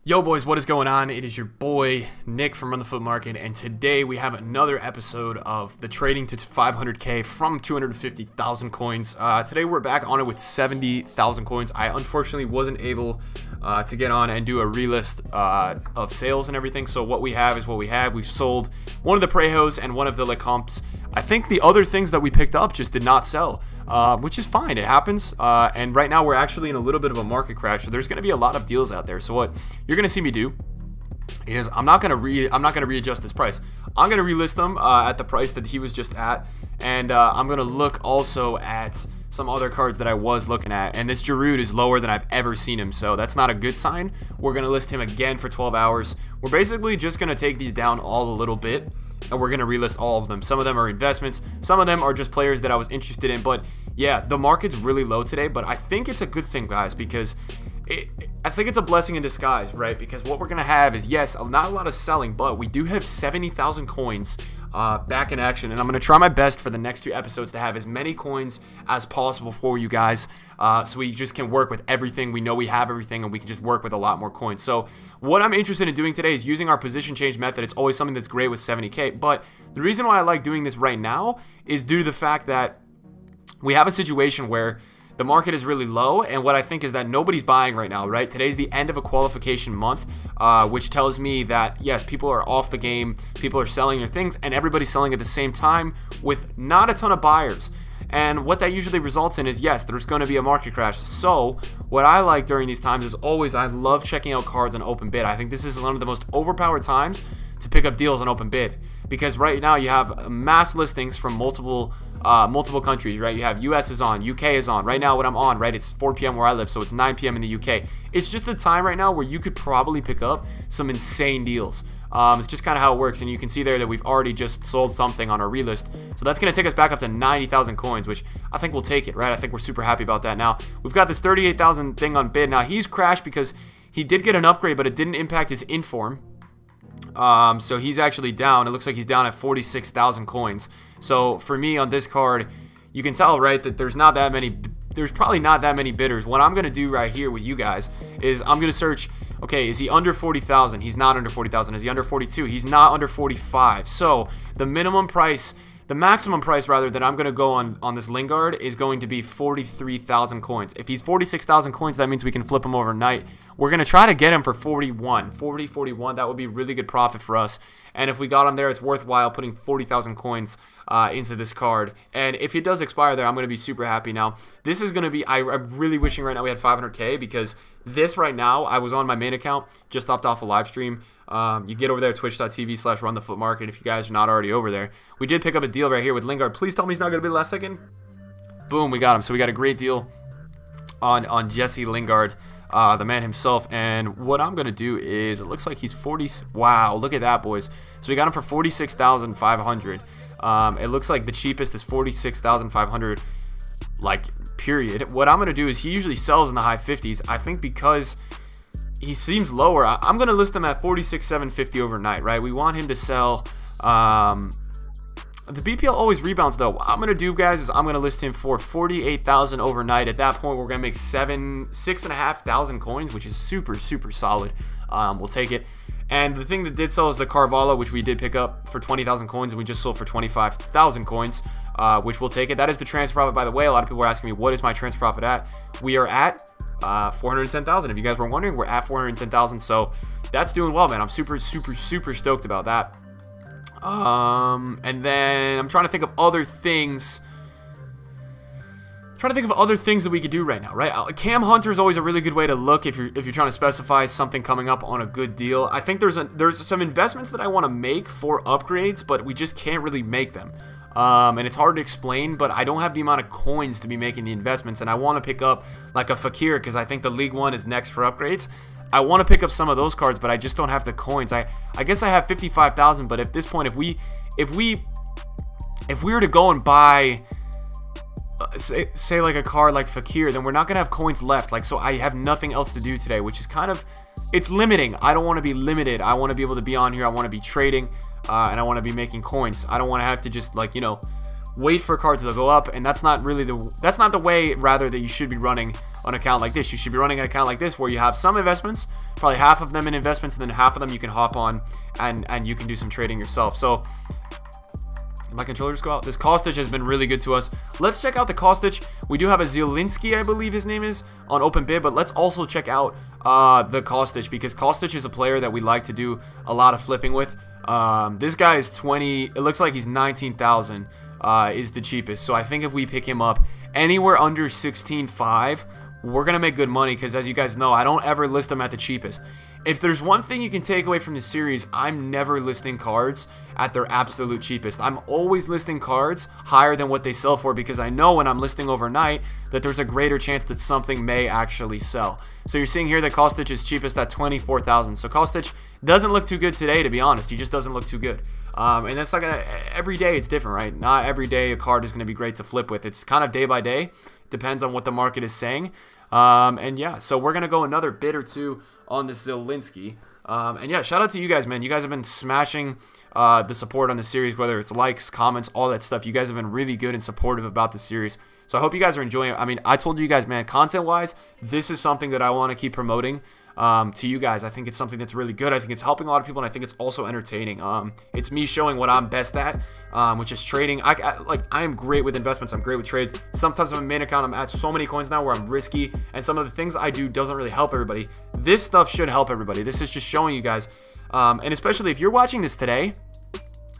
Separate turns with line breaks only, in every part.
Yo boys, what is going on? It is your boy Nick from Run the Foot Market, and today we have another episode of the trading to 500k from 250,000 coins. Today we're back on it with 70,000 coins. I unfortunately wasn't able to get on and do a relist of sales and everything, so what we have is what we have. We've sold one of the Prejos and one of the Lecomps. I think the other things that we picked up just did not sell. Which is fine, it happens, and right now we're actually in a little bit of a market crash, so there's going to be a lot of deals out there. So what you're going to see me do is I'm not going to readjust this price. I'm going to relist them at the price that he was just at, and I'm going to look also at some other cards that I was looking at, and this Giroud is lower than I've ever seen him, so that's not a good sign. We're going to list him again for 12 hours. We're basically just going to take these down all a little bit, and we're going to relist all of them. Some of them are investments, some of them are just players that I was interested in. But yeah, the market's really low today, but I think it's a good thing, guys, because I think it's a blessing in disguise, right? Because what we're going to have is, yes, not a lot of selling, but we do have 70,000 coins back in action, and I'm going to try my best for the next two episodes to have as many coins as possible for you guys, so we just can work with everything. We know we have everything, and we can just work with a lot more coins. So what I'm interested in doing today is using our position change method. It's always something that's great with 70k, but the reason why I like doing this right now is due to the fact that we have a situation where the market is really low, and what I think is that nobody's buying right now, right? Today's the end of a qualification month, which tells me that, yes, people are off the game, people are selling their things, and everybody's selling at the same time with not a ton of buyers. And what that usually results in is, yes, there's going to be a market crash. So what I like during these times is always, I love checking out cards on open bid. I think this is one of the most overpowered times to pick up deals on open bid, because right now you have mass listings from multiple countries, right? You have US is on, UK is on. Right now what I'm on, right, it's 4 p.m. where I live, so it's 9 p.m. in the UK. It's just a time right now where you could probably pick up some insane deals. It's just kind of how it works, and you can see there that we've already just sold something on our relist. So that's going to take us back up to 90,000 coins, which I think we'll take it, right? I think we're super happy about that. Now, we've got this 38,000 thing on bid. Now, he's crashed because he did get an upgrade, but it didn't impact his inform. So he's actually down. It looks like he's down at 46,000 coins. So for me on this card, you can tell, right, that there's probably not that many bidders. What I'm going to do right here with you guys is I'm going to search, okay, is he under 40,000? He's not under 40,000. Is he under 42? He's not under 45. So the maximum price rather that I'm going to go on this Lingard is going to be 43,000 coins. If he's 46,000 coins, that means we can flip him overnight. We're going to try to get him for 41. That would be really good profit for us. And if we got him there, it's worthwhile putting 40,000 coins into this card. And if it does expire there, I'm going to be super happy. Now, this is going to be, I'm really wishing right now we had 500k, because this right now, I was on my main account, just stopped off a live stream. You get over there, twitch.tv/runthefootmarket if you guys are not already over there. We did pick up a deal right here with Lingard. Please tell me he's not going to be the last second. Boom, we got him. So we got a great deal on Jesse Lingard, the man himself. And what I'm going to do is, it looks like he's 40. Wow, look at that, boys. So we got him for 46,500. It looks like the cheapest is 46,500, like, period. What I'm going to do is, he usually sells in the high 50s. I think because he seems lower, I'm going to list him at 46,750 overnight, right? We want him to sell. The BPL always rebounds, though. What I'm going to do, guys, is I'm going to list him for 48,000 overnight. At that point, we're going to make 6,500 coins, which is super, super solid. We'll take it. And the thing that did sell is the Carvalho, which we did pick up for 20,000 coins, and we just sold for 25,000 coins, which we'll take it. That is the transfer profit, by the way. A lot of people are asking me, what is my transfer profit at? We are at 410,000. If you guys were wondering, we're at 410,000, so that's doing well, man. I'm super, super, super stoked about that. And then I'm trying to think of other things. That we could do right now, right? Cam Hunter is always a really good way to look if you're trying to specify something coming up on a good deal. I think there's some investments that I want to make for upgrades, but we just can't really make them. And it's hard to explain, but I don't have the amount of coins to be making the investments, and I want to pick up like a Fakir, because I think the League One is next for upgrades. I want to pick up some of those cards, but I just don't have the coins. I guess I have 55,000, but at this point, if we were to go and buy, say like a card like Fakir, then we're not gonna have coins left. Like, so I have nothing else to do today, which is kind of, it's limiting. I don't want to be limited. I want to be able to be on here. I want to be trading, and I want to be making coins. I don't want to have to just, like, you know, wait for cards to go up, and that's not really the way rather that you should be running an account like this. You should be running an account like this where you have some investments, probably half of them in investments, and then half of them you can hop on and you can do some trading yourself. So my controller just go out. This Kostic has been really good to us. Let's check out the Kostic. We do have a Zielinski, I believe his name is, on open bid, but let's also check out the Kostic, because Kostic is a player that we like to do a lot of flipping with. This guy is 20, it looks like he's 19,000 is the cheapest. So I think if we pick him up anywhere under 16.5, we're going to make good money, because as you guys know, I don't ever list them at the cheapest. If there's one thing you can take away from this series, I'm never listing cards at their absolute cheapest. I'm always listing cards higher than what they sell for, because I know when I'm listing overnight that there's a greater chance that something may actually sell. So you're seeing here that Kostic is cheapest at 24,000. So Kostic doesn't look too good today, to be honest. He just doesn't look too good. And that's not gonna, every day it's different, right? Not every day a card is gonna be great to flip with. It's kind of day by day. Depends on what the market is saying. And yeah, so we're gonna go another bid or two on this Zielinski. And yeah, shout out to you guys, man. You guys have been smashing the support on the series, whether it's likes, comments, all that stuff. You guys have been really good and supportive about the series. So I hope you guys are enjoying it. I mean, I told you guys, man, content-wise, this is something that I want to keep promoting to you guys. I think it's something that's really good. I think it's helping a lot of people, and I think it's also entertaining. It's me showing what I'm best at, which is trading. I am great with investments. I'm great with trades. Sometimes on my main account, I'm at so many coins now where I'm risky, and some of the things I do doesn't really help everybody. This stuff should help everybody. This is just showing you guys, and especially if you're watching this today,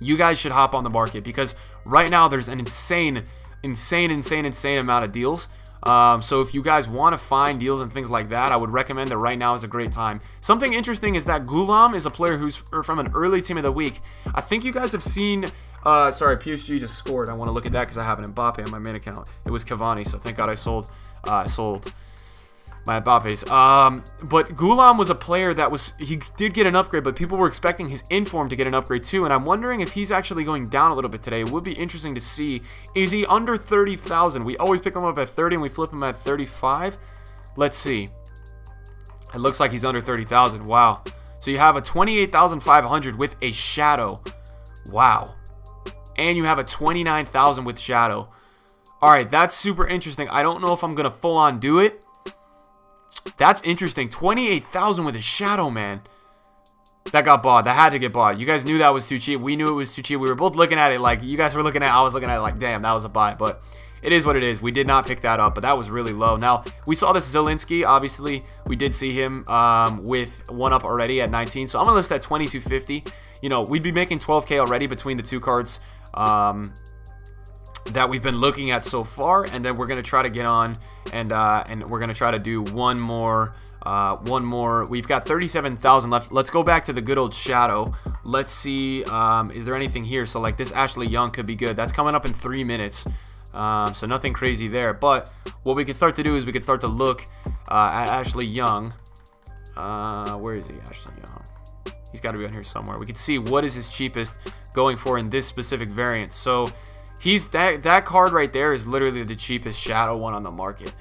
you guys should hop on the market, because right now there's an insane amount of deals. So if you guys want to find deals and things like that, I would recommend that right now is a great time. Something interesting is that Gulam is a player who's from an early team of the week. I think you guys have seen, sorry, PSG just scored. I want to look at that because I have an Mbappe on my main account. It was Cavani, so thank God I sold my Mbappe's. But Gulam was a player that he did get an upgrade, but people were expecting his inform to get an upgrade too, and I'm wondering if he's actually going down a little bit today. It would be interesting to see. Is he under 30,000? We always pick him up at 30 and we flip him at 35. Let's see. It looks like he's under 30,000. Wow. So you have a 28,500 with a shadow. Wow. And you have a 29,000 with shadow. Alright, that's super interesting. I don't know if I'm going to full on do it. That's interesting. 28,000 with a shadow, man. That got bought. That had to get bought. You guys knew that was too cheap. We knew it was too cheap. We were both looking at it like you guys were looking at it. I was looking at it like, damn, that was a buy. But it is what it is. We did not pick that up, but that was really low. Now, we saw this Zielinski. Obviously, we did see him with one up already at 19. So I'm going to list at 2250. You know, we'd be making 12K already between the two cards that we've been looking at so far, and then we're gonna try to get on and we're gonna try to do one more. We've got 37,000 left. Let's go back to the good old shadow. Let's see, is there anything here? So like this Ashley Young could be good. That's coming up in 3 minutes, so nothing crazy there. But what we can start to do is we can start to look at Ashley Young. Where is he? Ashley Young, he's got to be on here somewhere. We can see what is his cheapest going for in this specific variant. So he's that card right there is literally the cheapest shadow one on the market,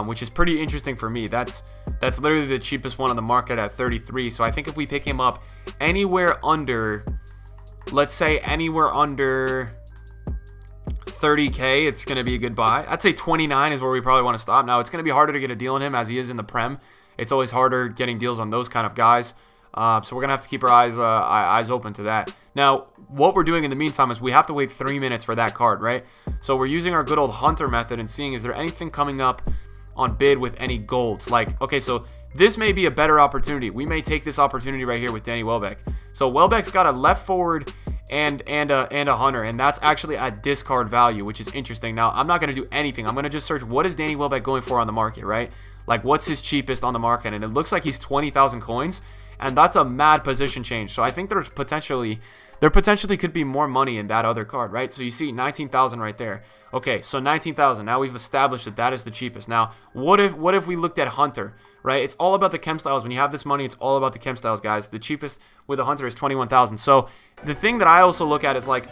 which is pretty interesting for me. That's literally the cheapest one on the market at 33. So I think if we pick him up anywhere under, let's say anywhere under 30K, it's gonna be a good buy. I'd say 29 is where we probably want to stop. Now it's gonna be harder to get a deal on him as he is in the Prem. It's always harder getting deals on those kind of guys. So we're gonna have to keep our eyes open to that. Now, what we're doing in the meantime is we have to wait 3 minutes for that card, right? So we're using our good old hunter method and seeing, is there anything coming up on bid with any golds? Like, okay, so this may be a better opportunity. We may take this opportunity right here with Danny Welbeck. So Welbeck's got a left forward and a hunter, and that's actually at discard value, which is interesting. Now, I'm not gonna do anything. I'm gonna just search what is Danny Welbeck going for on the market, right? Like, what's his cheapest on the market? And it looks like he's 20,000 coins. And that's a mad position change. So I think there potentially could be more money in that other card, right? So you see 19,000 right there. Okay, so 19,000. Now we've established that that is the cheapest. Now, what if we looked at Hunter, right? It's all about the chem styles. When you have this money, it's all about the chem styles, guys. The cheapest with a Hunter is 21,000. So the thing that I also look at is like,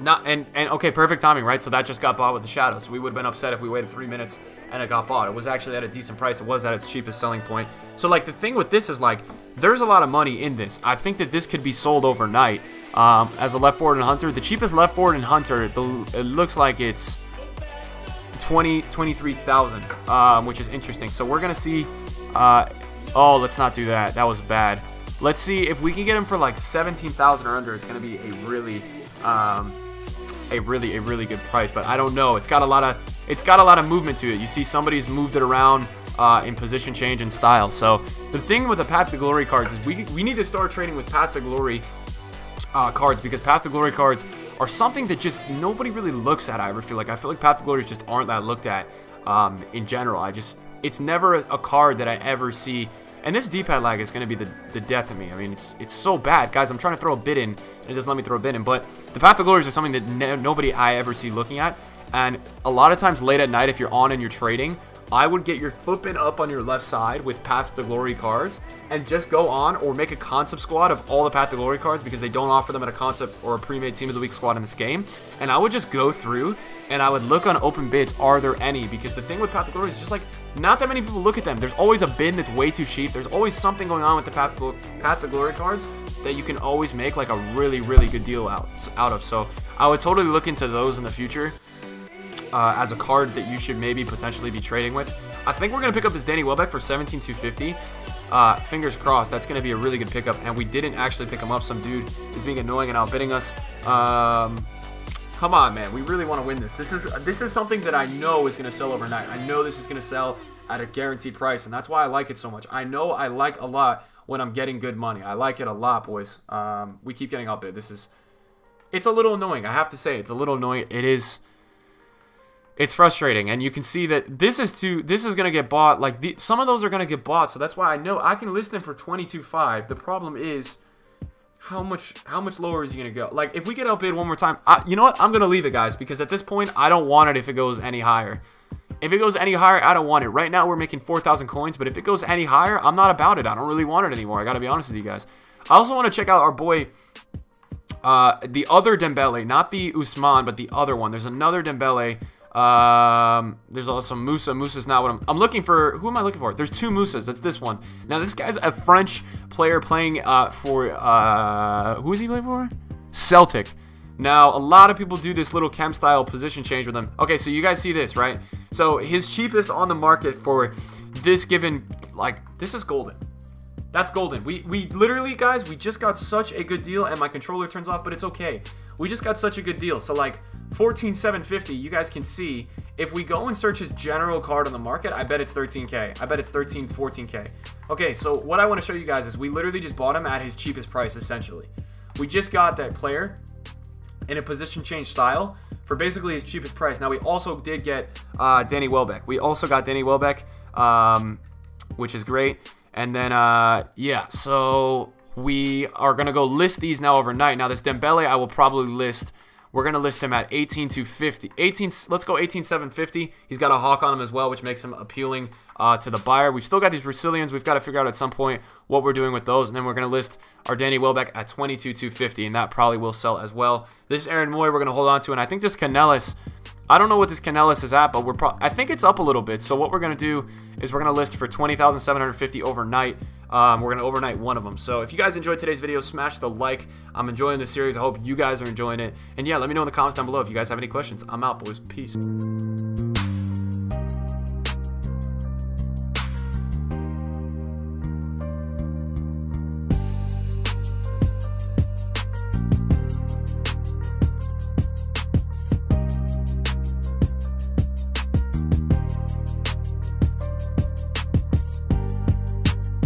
okay, perfect timing, right? So that just got bought with the shadow. So we would have been upset if we waited 3 minutes and it got bought. It was actually at a decent price. It was at its cheapest selling point. So like the thing with this is like, there's a lot of money in this. I think that this could be sold overnight as a left forward and Hunter. The cheapest left forward and Hunter, it looks like it's 23,000, which is interesting. So we're gonna see. Oh, let's not do that. That was bad. Let's see if we can get him for like 17,000 or under. It's gonna be a really good price. But I don't know. It's got a lot of movement to it. You see, somebody's moved it around in position change and style. So the thing with the Path to Glory cards is we need to start trading with Path to Glory cards, because Path to Glory cards are something that just nobody really looks at. I feel like Path to Glory just aren't that looked at in general. It's never a card that I ever see. And this D-pad lag is going to be the death of me. I mean, it's so bad. Guys, I'm trying to throw a bid in, and it doesn't let me throw a bid in. But the Path to Glories are something that nobody I ever see looking at. And a lot of times late at night, if you're on and you're trading, I would get your footpin up on your left side with Path to Glory cards and just go on or make a concept squad of all the Path to Glory cards, because they don't offer them at a concept or a pre-made Team of the Week squad in this game. And I would just go through and I would look on open bids, are there any? Because the thing with Path to Glory is just like, not that many people look at them. There's always a bid that's way too cheap. There's always something going on with the Path to Glory cards that you can always make like a really, really good deal out of. So I would totally look into those in the future as a card that you should maybe potentially be trading with. I think we're going to pick up this Danny Welbeck for 17,250. Fingers crossed. That's going to be a really good pickup. And we didn't actually pick him up. Some dude is being annoying and outbidding us. Come on, man. We really want to win this. This is something that I know is going to sell overnight. I know this is going to sell at a guaranteed price, and that's why I like it so much. I know I like a lot when I'm getting good money. I like it a lot, boys. We keep getting outbid. It's a little annoying. I have to say, it's a little annoying. It's frustrating, and you can see that this is going to get bought. Like some of those are going to get bought, so that's why I know I can list them for 22.5. The problem is, how much lower is he going to go? Like, if we get outbid one more time, you know what? I'm going to leave it, guys, because at this point, I don't want it if it goes any higher. If it goes any higher, I don't want it. Right now, we're making 4,000 coins, but if it goes any higher, I'm not about it. I don't really want it anymore. I got to be honest with you guys. I also want to check out our boy, the other Dembele, not the Usman, but the other one. There's another Dembele. There's also Musa. Musa's not what I'm looking for. Who am I looking for? There's two Musas. That's this one. Now, this guy's a French player playing for, who is he playing for? Celtic. Now, a lot of people do this little chem style position change with him. Okay, so you guys see this, right? So his cheapest on the market for this given, like, this is golden. That's golden. We literally, guys, we just got such a good deal, and my controller turns off, but it's okay. We just got such a good deal. So, like, 14,750, you guys can see, if we go and search his general card on the market, I bet it's 13K. I bet it's 13, 14K. Okay, so what I want to show you guys is we literally just bought him at his cheapest price, essentially. We just got that player in a position change style for basically his cheapest price. Now, we also did get Danny Welbeck. We also got Danny Welbeck, which is great. And then, yeah, so we are going to go list these now overnight. Now, this Dembele, I will probably list. We're going to list him at 18,250. Let's go 18,750. He's got a hawk on him as well, which makes him appealing to the buyer. We've still got these Brazilians. We've got to figure out at some point what we're doing with those. And then we're going to list our Danny Welbeck at 22,250, and that probably will sell as well. This Aaron Moy we're going to hold on to, and I think this Canellis, I don't know what this Canellis is at, but I think it's up a little bit. So what we're going to do is we're going to list for 20,750 overnight. We're going to overnight one of them. So if you guys enjoyed today's video, smash the like. I'm enjoying this series. I hope you guys are enjoying it. And yeah, let me know in the comments down below if you guys have any questions. I'm out, boys. Peace.